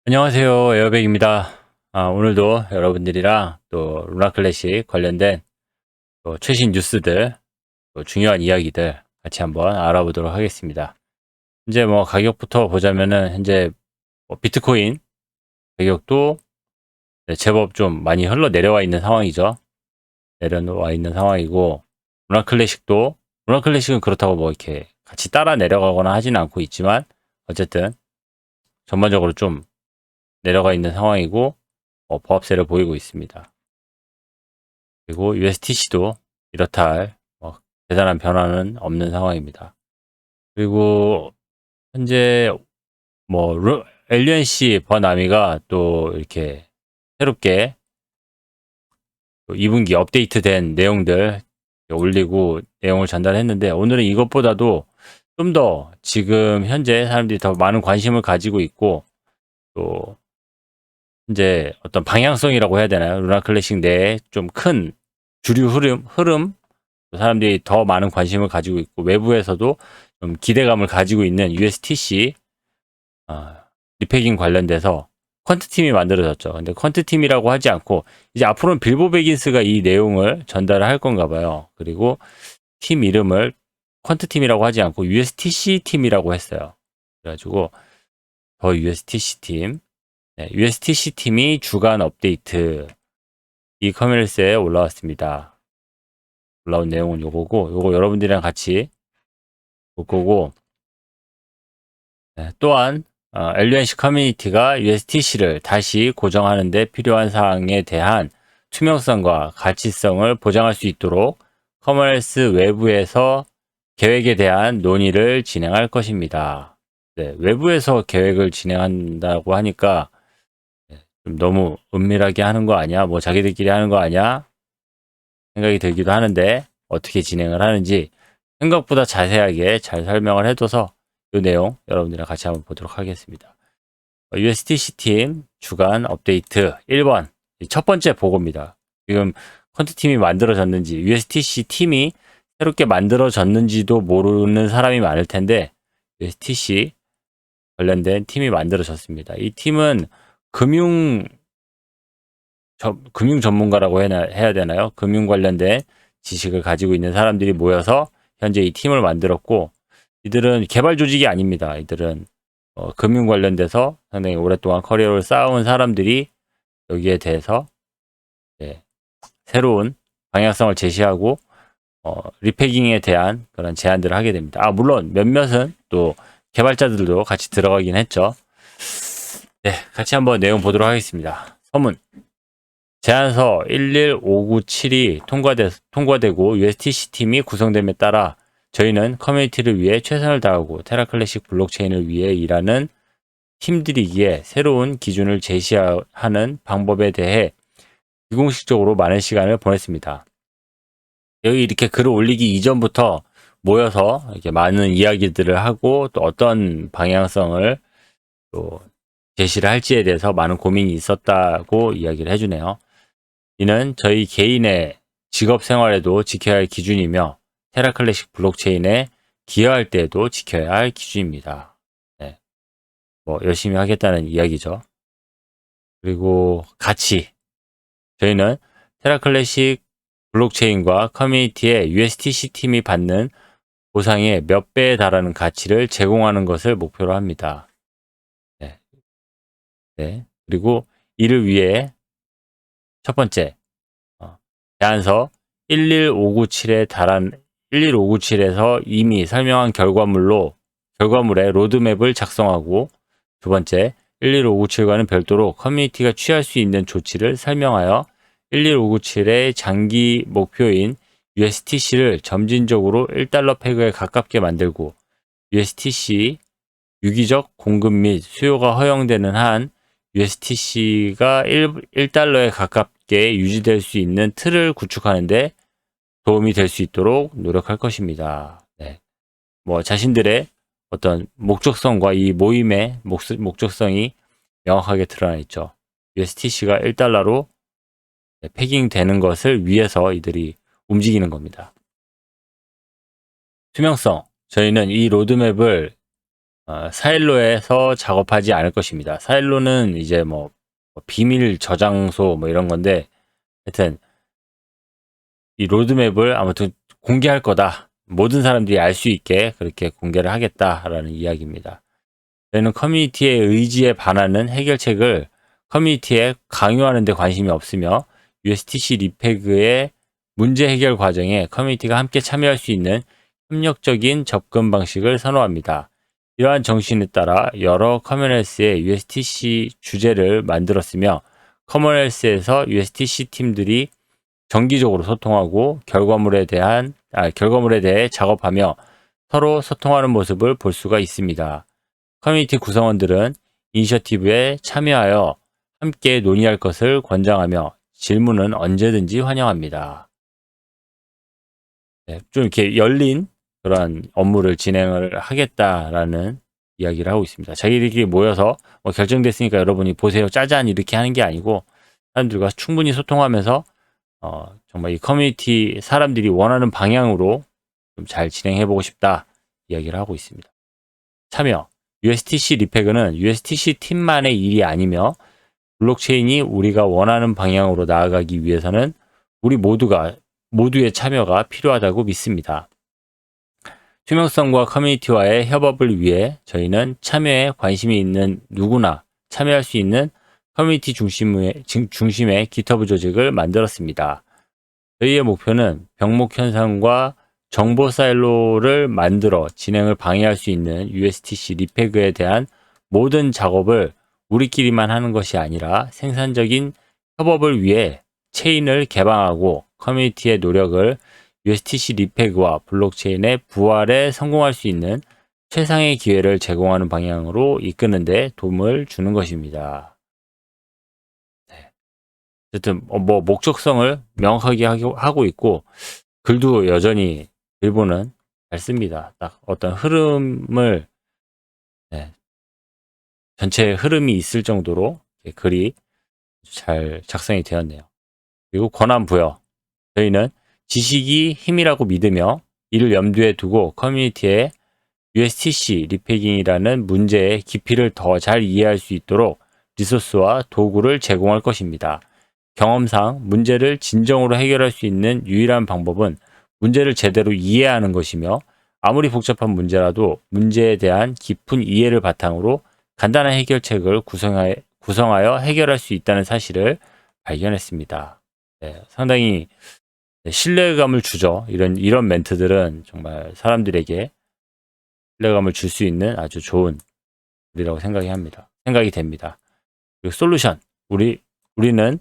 안녕하세요. 에어백입니다. 오늘도 여러분들이랑 또 루나클래식 관련된 또 최신 뉴스들, 또 중요한 이야기들 같이 한번 알아보도록 하겠습니다. 현재 뭐 가격부터 보자면은 현재 뭐 비트코인 가격도 제법 좀 많이 흘러 내려와 있는 상황이죠. 내려와 있는 상황이고, 루나클래식은 그렇다고 뭐 이렇게 같이 따라 내려가거나 하지는 않고 있지만, 어쨌든 전반적으로 좀 내려가 있는 상황이고, 보합세를 보이고 있습니다. 그리고 USTC도 이렇다 할 대단한 변화는 없는 상황입니다. 그리고 현재 뭐 LUNC 버나미가 또 이렇게 새롭게 2분기 업데이트된 내용들 올리고 내용을 전달했는데, 오늘은 이것보다도 좀 더 지금 현재 사람들이 더 많은 관심을 가지고 있고, 또 이제 어떤 방향성이라고 해야 되나요? 루나 클래식 내에 좀 큰 주류 흐름, 사람들이 더 많은 관심을 가지고 있고, 외부에서도 좀 기대감을 가지고 있는 USTC 리패깅 관련돼서 퀀트 팀이 만들어졌죠. 근데 퀀트 팀이라고 하지 않고 이제 앞으로는 빌보 베긴스가 이 내용을 전달할 건가 봐요. 그리고 팀 이름을 퀀트 팀이라고 하지 않고 USTC 팀이라고 했어요. 그래가지고 더 USTC 팀, USTC 팀이 주간 업데이트 이 커뮤니티에 올라왔습니다. 올라온 내용은 요거고, 요거 여러분들이랑 같이 볼 거고, 또한 LUNC 커뮤니티가 USTC를 다시 고정하는 데 필요한 사항에 대한 투명성과 가치성을 보장할 수 있도록 커머스 외부에서 계획에 대한 논의를 진행할 것입니다. 외부에서 계획을 진행한다고 하니까 좀 너무 은밀하게 하는 거 아니야? 뭐 자기들끼리 하는 거 아니야? 생각이 들기도 하는데, 어떻게 진행을 하는지 생각보다 자세하게 잘 설명을 해둬서 이 내용 여러분들이랑 같이 한번 보도록 하겠습니다. USTC 팀 주간 업데이트 1번 첫 번째 보고입니다. 지금 퀀트 팀이 만들어졌는지, USTC 팀이 새롭게 만들어졌는지도 모르는 사람이 많을 텐데, USTC 관련된 팀이 만들어졌습니다. 이 팀은 금융 전문가라고 해야 되나요? 금융 관련된 지식을 가지고 있는 사람들이 모여서 현재 이 팀을 만들었고, 이들은 개발 조직이 아닙니다. 이들은 금융 관련돼서 상당히 오랫동안 커리어를 쌓아온 사람들이 여기에 대해서 새로운 방향성을 제시하고 리패깅에 대한 그런 제안들을 하게 됩니다. 물론 몇몇은 또 개발자들도 같이 들어가긴 했죠. 같이 한번 내용 보도록 하겠습니다. 서문. 제안서 11597이 통과되고 USTC 팀이 구성됨에 따라 저희는 커뮤니티를 위해 최선을 다하고 테라클래식 블록체인을 위해 일하는 팀들이기에 새로운 기준을 제시하는 방법에 대해 비공식적으로 많은 시간을 보냈습니다. 여기 이렇게 글을 올리기 이전부터 모여서 이렇게 많은 이야기들을 하고, 또 어떤 방향성을 또 제시를 할지에 대해서 많은 고민이 있었다고 이야기를 해주네요. 이는 저희 개인의 직업 생활에도 지켜야 할 기준이며 테라클래식 블록체인에 기여할 때에도 지켜야 할 기준입니다. 뭐 열심히 하겠다는 이야기죠. 그리고 가치. 저희는 테라클래식 블록체인과 커뮤니티의 USTC 팀이 받는 보상의 몇 배에 달하는 가치를 제공하는 것을 목표로 합니다. 그리고 이를 위해 첫 번째, 제안서 11597에서 이미 설명한 결과물의 로드맵을 작성하고, 두 번째, 11597과는 별도로 커뮤니티가 취할 수 있는 조치를 설명하여 11597의 장기 목표인 USTC를 점진적으로 1달러 페그에 가깝게 만들고, USTC 유기적 공급 및 수요가 허용되는 한 USTC가 1달러에 가깝게 유지될 수 있는 틀을 구축하는 데 도움이 될 수 있도록 노력할 것입니다. 뭐 자신들의 어떤 목적성과 이 모임의 목적성이 명확하게 드러나 있죠. USTC가 1달러로 패깅되는 것을 위해서 이들이 움직이는 겁니다. 투명성. 저희는 이 로드맵을 사일로에서 작업하지 않을 것입니다. 사일로는 이제 뭐 비밀 저장소 뭐 이런 건데, 하여튼 이 로드맵을 아무튼 공개할 거다. 모든 사람들이 알 수 있게 그렇게 공개를 하겠다라는 이야기입니다. 저희는 커뮤니티의 의지에 반하는 해결책을 커뮤니티에 강요하는 데 관심이 없으며 USTC 리페그의 문제 해결 과정에 커뮤니티가 함께 참여할 수 있는 협력적인 접근 방식을 선호합니다. 이러한 정신에 따라 여러 커머널스의 USTC 주제를 만들었으며 커머널스에서 USTC 팀들이 정기적으로 소통하고 결과물에 대해 작업하며 서로 소통하는 모습을 볼 수가 있습니다. 커뮤니티 구성원들은 이니셔티브에 참여하여 함께 논의할 것을 권장하며 질문은 언제든지 환영합니다. 네, 좀 이렇게 열린 그런 업무를 진행을 하겠다라는 이야기를 하고 있습니다. 자기들끼리 모여서 뭐 결정됐으니까 여러분이 보세요, 짜잔 이렇게 하는 게 아니고 사람들과 충분히 소통하면서 정말 이 커뮤니티 사람들이 원하는 방향으로 좀 잘 진행해보고 싶다 이야기를 하고 있습니다. 참여. USTC 리페그는 USTC 팀만의 일이 아니며 블록체인이 우리가 원하는 방향으로 나아가기 위해서는 우리 모두의 참여가 필요하다고 믿습니다. 투명성과 커뮤니티와의 협업을 위해 저희는 참여에 관심이 있는 누구나 참여할 수 있는 커뮤니티 중심의 GitHub 조직을 만들었습니다. 저희의 목표는 병목 현상과 정보 사일로를 만들어 진행을 방해할 수 있는 USTC 리페그에 대한 모든 작업을 우리끼리만 하는 것이 아니라 생산적인 협업을 위해 체인을 개방하고 커뮤니티의 노력을 USTC 리페그와 블록체인의 부활에 성공할 수 있는 최상의 기회를 제공하는 방향으로 이끄는 데 도움을 주는 것입니다. 네. 어쨌든 뭐 목적성을 명확하게 하고 있고 글도 여전히 일본은 잘 씁니다. 딱 어떤 흐름을 전체 흐름이 있을 정도로 글이 잘 작성이 되었네요. 그리고 권한 부여. 저희는 지식이 힘이라고 믿으며 이를 염두에 두고 커뮤니티에 USTC 리패깅이라는 문제의 깊이를 더 잘 이해할 수 있도록 리소스와 도구를 제공할 것입니다. 경험상 문제를 진정으로 해결할 수 있는 유일한 방법은 문제를 제대로 이해하는 것이며 아무리 복잡한 문제라도 문제에 대한 깊은 이해를 바탕으로 간단한 해결책을 구성하여 해결할 수 있다는 사실을 발견했습니다. 네, 상당히 신뢰감을 주죠. 이런 멘트들은 정말 사람들에게 신뢰감을 줄 수 있는 아주 좋은 글이라고 생각이 됩니다. 그리고 솔루션. 우리는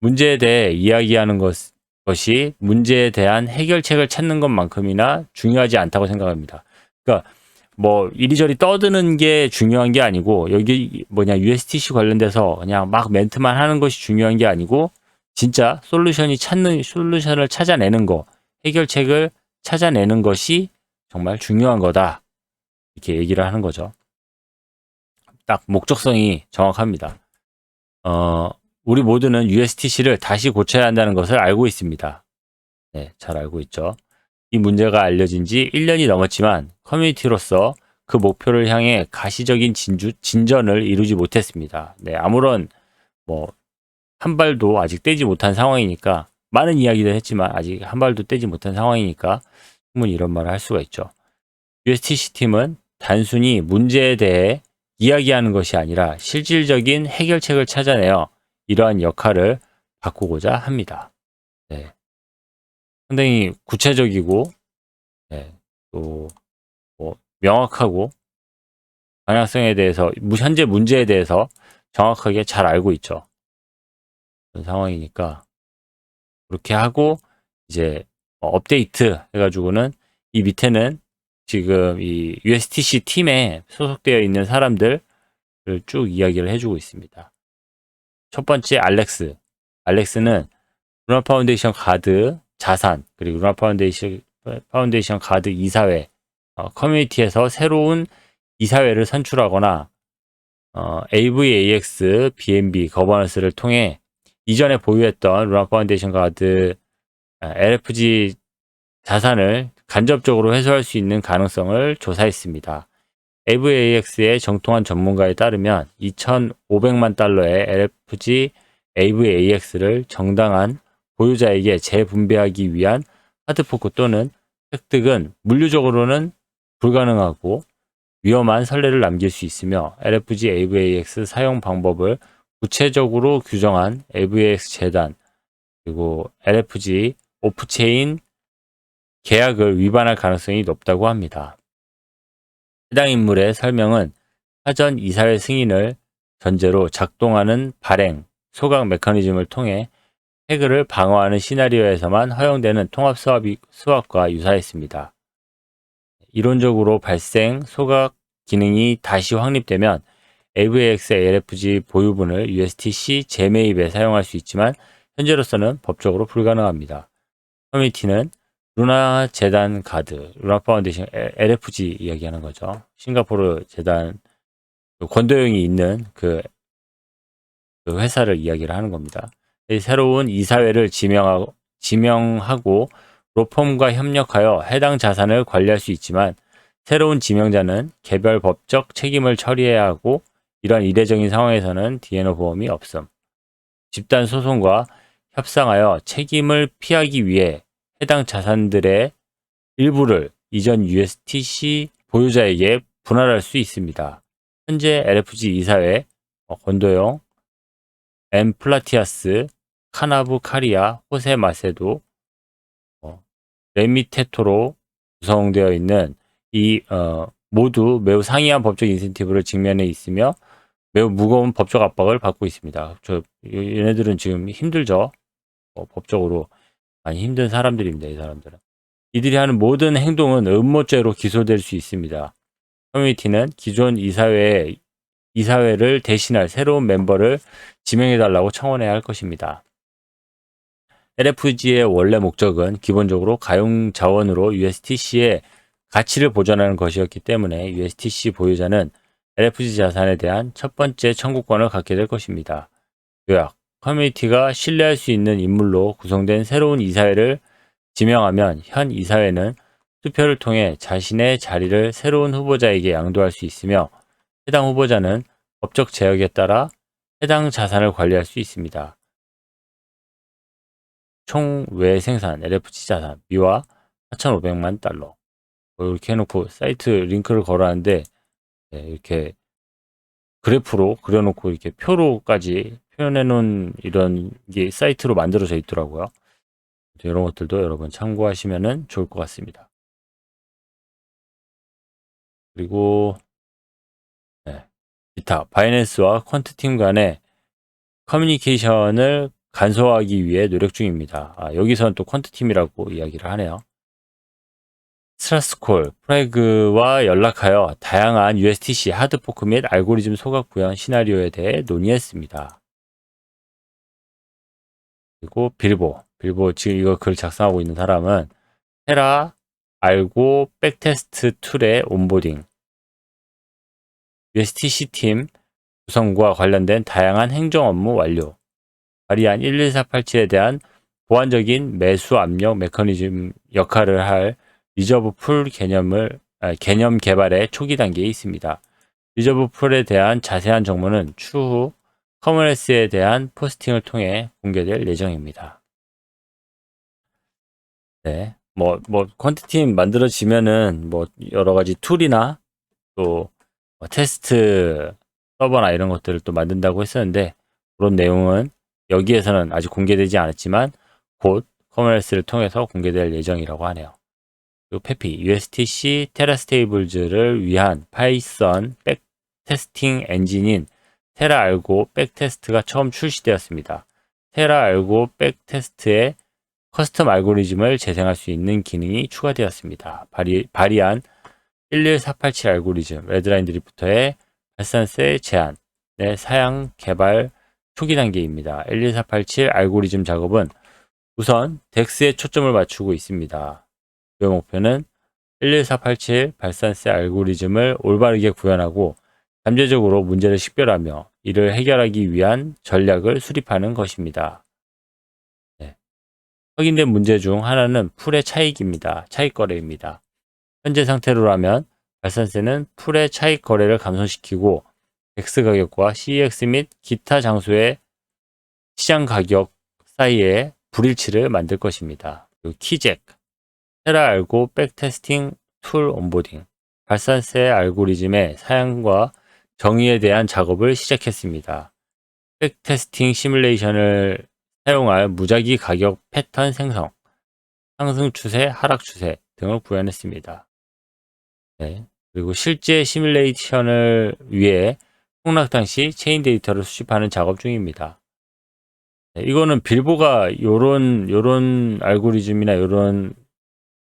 문제에 대해 이야기하는 것이 문제에 대한 해결책을 찾는 것만큼이나 중요하지 않다고 생각합니다. 그러니까 뭐 이리저리 떠드는 게 중요한 게 아니고 여기 USTC 관련돼서 그냥 막 멘트만 하는 것이 중요한 게 아니고 진짜 솔루션을 찾아내는 거, 해결책을 찾아내는 것이 정말 중요한 거다. 이렇게 얘기를 하는 거죠. 딱 목적성이 정확합니다. 우리 모두는 USTC를 다시 고쳐야 한다는 것을 알고 있습니다. 네, 잘 알고 있죠. 이 문제가 알려진 지 1년이 넘었지만 커뮤니티로서 그 목표를 향해 가시적인 진전을 이루지 못했습니다. 네, 아무런 한 발도 아직 떼지 못한 상황이니까 많은 이야기를 했지만 아직 한 발도 떼지 못한 상황이니까 충분히 이런 말을 할 수가 있죠. USTC 팀은 단순히 문제에 대해 이야기하는 것이 아니라 실질적인 해결책을 찾아내어 이러한 역할을 바꾸고자 합니다. 네. 상당히 구체적이고 또 명확하고 방향성에 대해서 현재 문제에 대해서 정확하게 잘 알고 있죠. 그런 상황이니까 그렇게 하고 이제 업데이트 해가지고는 이 밑에는 지금 이 USTC 팀에 소속되어 있는 사람들을 쭉 이야기를 해주고 있습니다. 첫 번째 알렉스는 루나 파운데이션 가드 자산 그리고 루나 파운데이션 가드 이사회 커뮤니티에서 새로운 이사회를 선출하거나 AVAX BNB 거버넌스를 통해 이전에 보유했던 루나 파운데이션 가드 LFG 자산을 간접적으로 해소할 수 있는 가능성을 조사했습니다. AVAX의 정통한 전문가에 따르면 2,500만 달러의 LFG AVAX를 정당한 보유자에게 재분배하기 위한 하드포크 또는 획득은 물리적으로는 불가능하고 위험한 선례를 남길 수 있으며 LFG AVAX 사용 방법을 구체적으로 규정한 AVAX 재단 그리고 LFG 오프체인 계약을 위반할 가능성이 높다고 합니다. 해당 인물의 설명은 사전 이사회 승인을 전제로 작동하는 발행, 소각 메커니즘을 통해 해그를 방어하는 시나리오에서만 허용되는 통합 수압과 유사했습니다. 이론적으로 발생, 소각 기능이 다시 확립되면 AVX LFG 보유분을 USTC 재매입에 사용할 수 있지만 현재로서는 법적으로 불가능합니다. 커뮤니티는 루나 재단 가드, 루나 파운데이션 LFG 이야기하는 거죠. 싱가포르 재단 권도영이 있는 그 회사를 이야기를 하는 겁니다. 새로운 이사회를 지명하고 로펌과 협력하여 해당 자산을 관리할 수 있지만 새로운 지명자는 개별 법적 책임을 처리해야 하고 이러한 이례적인 상황에서는 D&O 보험이 없음. 집단 소송과 협상하여 책임을 피하기 위해 해당 자산들의 일부를 이전 USTC 보유자에게 분할할 수 있습니다. 현재 LFG 이사회 권도영, 엠 플라티아스, 카나브 카리아, 호세 마세도, 레미테토로 구성되어 있는 이 모두 매우 상이한 법적 인센티브를 직면해 있으며 매우 무거운 법적 압박을 받고 있습니다. 얘네들은 지금 힘들죠. 법적으로 많이 힘든 사람들입니다. 이 사람들은. 이들이 하는 모든 행동은 음모죄로 기소될 수 있습니다. 커뮤니티는 기존 이사회를 대신할 새로운 멤버를 지명해달라고 청원해야 할 것입니다. LFG의 원래 목적은 기본적으로 가용 자원으로 USTC의 가치를 보존하는 것이었기 때문에 USTC 보유자는 LFG 자산에 대한 첫 번째 청구권을 갖게 될 것입니다. 요약, 커뮤니티가 신뢰할 수 있는 인물로 구성된 새로운 이사회를 지명하면 현 이사회는 투표를 통해 자신의 자리를 새로운 후보자에게 양도할 수 있으며 해당 후보자는 법적 제약에 따라 해당 자산을 관리할 수 있습니다. 총 외생산 LFG 자산 미화 4,500만 달러 이렇게 해놓고 사이트 링크를 걸어놨는데 이렇게 그래프로 그려놓고 이렇게 표로까지 표현해놓은 이런 게 사이트로 만들어져 있더라고요. 이런 것들도 여러분 참고하시면 좋을 것 같습니다. 그리고 기타 바이낸스와 퀀트팀 간의 커뮤니케이션을 간소화하기 위해 노력 중입니다. 여기서는 또 퀀트팀이라고 이야기를 하네요. 스트라스콜, 프레그와 연락하여 다양한 USTC 하드포크 및 알고리즘 소각 구현 시나리오에 대해 논의했습니다. 그리고 빌보 지금 이거 글 작성하고 있는 사람은 테라 알고 백테스트 툴의 온보딩, USTC 팀 구성과 관련된 다양한 행정 업무 완료, 발의한 11487에 대한 보완적인 매수 압력 메커니즘 역할을 할 리저브 풀 개념 개발의 초기 단계에 있습니다. 리저브 풀에 대한 자세한 정보는 추후 커머스에 대한 포스팅을 통해 공개될 예정입니다. 네, 퀀트팀 만들어지면은 여러 가지 툴이나 또 테스트 서버나 이런 것들을 또 만든다고 했었는데 그런 내용은 여기에서는 아직 공개되지 않았지만 곧 커머스를 통해서 공개될 예정이라고 하네요. 그리고 페피, USTC 테라스테이블즈를 위한 파이썬 백테스팅 엔진인 테라알고 백테스트가 처음 출시되었습니다. 테라알고 백테스트에 커스텀 알고리즘을 재생할 수 있는 기능이 추가되었습니다. 발의한 11487 알고리즘, 레드라인 드리프터의 발산세 제한의 사양 개발 초기 단계입니다. 11487 알고리즘 작업은 우선 덱스에 초점을 맞추고 있습니다. 그 목표는 11487 발산세 알고리즘을 올바르게 구현하고 잠재적으로 문제를 식별하며 이를 해결하기 위한 전략을 수립하는 것입니다. 확인된 문제 중 하나는 풀의 차익입니다. 차익 거래입니다. 현재 상태로라면 발산세는 풀의 차익 거래를 감소시키고 X 가격과 CEX 및 기타 장소의 시장 가격 사이에 불일치를 만들 것입니다. 키잭, 테라 알고 백테스팅 툴 온보딩, 발산세 알고리즘의 사양과 정의에 대한 작업을 시작했습니다. 백테스팅 시뮬레이션을 사용할 무작위 가격 패턴 생성, 상승 추세, 하락 추세 등을 구현했습니다. 네. 그리고 실제 시뮬레이션을 위해 폭락 당시 체인 데이터를 수집하는 작업 중입니다. 네, 이거는 빌보가 요런 알고리즘이나 요런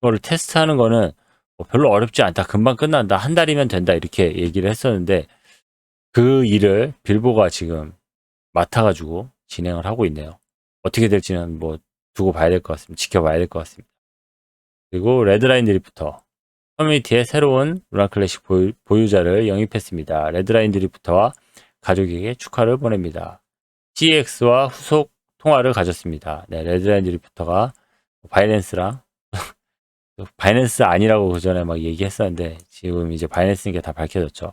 거를 테스트하는 거는 뭐 별로 어렵지 않다. 금방 끝난다. 한 달이면 된다. 이렇게 얘기를 했었는데 그 일을 빌보가 지금 맡아가지고 진행을 하고 있네요. 어떻게 될지는 뭐 두고 봐야 될 것 같습니다. 지켜봐야 될 것 같습니다. 그리고 레드라인 드리프터. 커뮤니티에 새로운 루나클래식 보유자를 영입했습니다. 레드라인 드리프터와 가족에게 축하를 보냅니다. CX와 후속 통화를 가졌습니다. 네, 레드라인 드리프터가 바이낸스랑 바이낸스 아니라고 그 전에 막 얘기했었는데 지금 이제 바이낸스인 게 다 밝혀졌죠.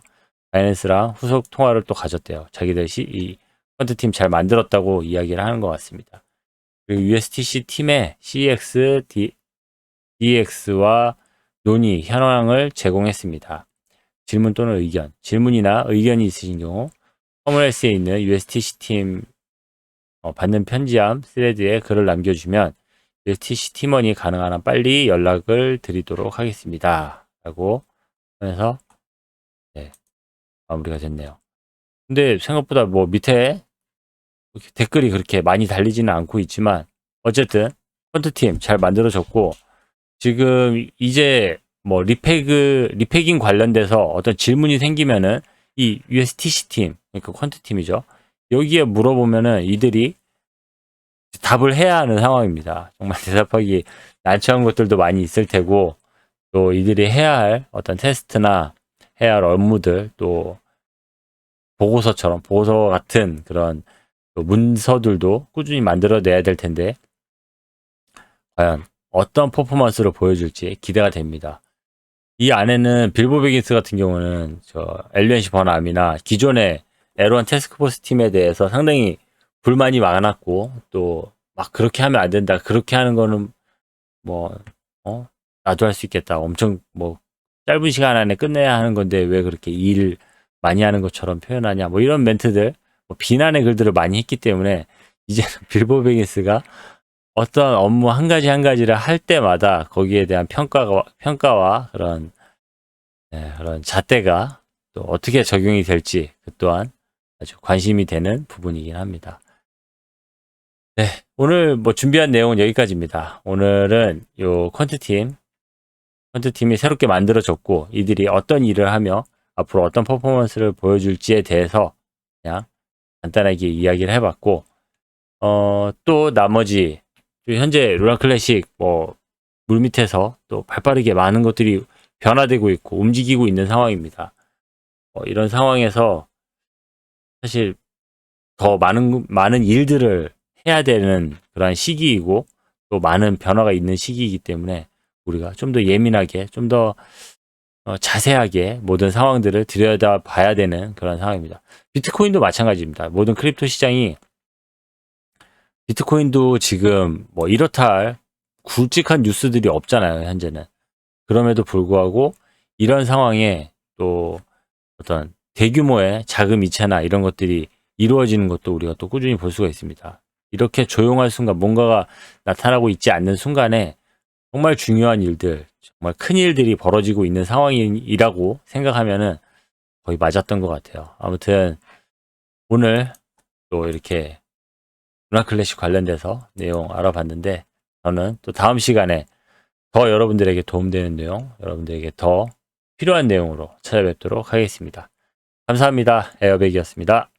바이낸스랑 후속 통화를 또 가졌대요. 자기들 이 펀드 팀 잘 만들었다고 이야기를 하는 것 같습니다. 그리고 USTC 팀에 CX, DX와 논의 현황을 제공했습니다. 질문 또는 의견, 질문이나 의견이 있으신 경우 커머널스에 있는 USTC 팀 받는 편지함 스레드에 글을 남겨주면 USTC 팀원이 가능한 한 빨리 연락을 드리도록 하겠습니다. 라고 하면서 네, 마무리가 됐네요. 근데 생각보다 뭐 밑에 댓글이 그렇게 많이 달리지는 않고 있지만 어쨌든 펀드팀 잘 만들어졌고 지금 이제 뭐 리패깅 관련돼서 어떤 질문이 생기면은 이 USTC 팀, 그러니까 퀀트 팀이죠. 여기에 물어보면은 이들이 답을 해야 하는 상황입니다. 정말 대답하기 난처한 것들도 많이 있을 테고 또 이들이 해야 할 어떤 테스트나 해야 할 업무들 또 보고서 같은 그런 문서들도 꾸준히 만들어내야 될 텐데 과연 어떤 퍼포먼스를 보여줄지 기대가 됩니다. 이 안에는 빌보 베긴스 같은 경우는 저 LUNC 버남이나 기존의 L1 태스크포스 팀에 대해서 상당히 불만이 많았고 또 막 그렇게 하면 안 된다. 그렇게 하는 거는 뭐 나도 할 수 있겠다. 엄청 뭐 짧은 시간 안에 끝내야 하는 건데 왜 그렇게 일 많이 하는 것처럼 표현하냐. 뭐 이런 멘트들, 뭐 비난의 글들을 많이 했기 때문에 이제는 빌보 베긴스가 어떤 업무 한 가지를 할 때마다 거기에 대한 평가와 그런 그런 잣대가 또 어떻게 적용이 될지 그 또한 아주 관심이 되는 부분이긴 합니다. 네, 오늘 뭐 준비한 내용은 여기까지입니다. 오늘은 요 퀀트팀이 새롭게 만들어졌고 이들이 어떤 일을 하며 앞으로 어떤 퍼포먼스를 보여줄지에 대해서 그냥 간단하게 이야기를 해봤고 또 나머지 현재 루나 클래식 뭐 물밑에서 또 발빠르게 많은 것들이 변화되고 있고 움직이고 있는 상황입니다. 이런 상황에서 사실 더 많은 일들을 해야 되는 그런 시기이고 또 많은 변화가 있는 시기이기 때문에 우리가 좀 더 예민하게 좀 더 자세하게 모든 상황들을 들여다 봐야 되는 그런 상황입니다. 비트코인도 마찬가지입니다. 모든 크립토 시장이 비트코인도 지금 뭐 이렇다 할 굵직한 뉴스들이 없잖아요, 현재는. 그럼에도 불구하고 이런 상황에 또 어떤 대규모의 자금 이체나 이런 것들이 이루어지는 것도 우리가 또 꾸준히 볼 수가 있습니다. 이렇게 조용한 순간 뭔가가 나타나고 있지 않는 순간에 정말 중요한 일들, 정말 큰 일들이 벌어지고 있는 상황이라고 생각하면은 거의 맞았던 것 같아요. 아무튼 오늘 또 이렇게 루나 클래식 관련돼서 내용 알아봤는데 저는 또 다음 시간에 더 여러분들에게 도움되는 내용, 여러분들에게 더 필요한 내용으로 찾아뵙도록 하겠습니다. 감사합니다. 에어백이었습니다.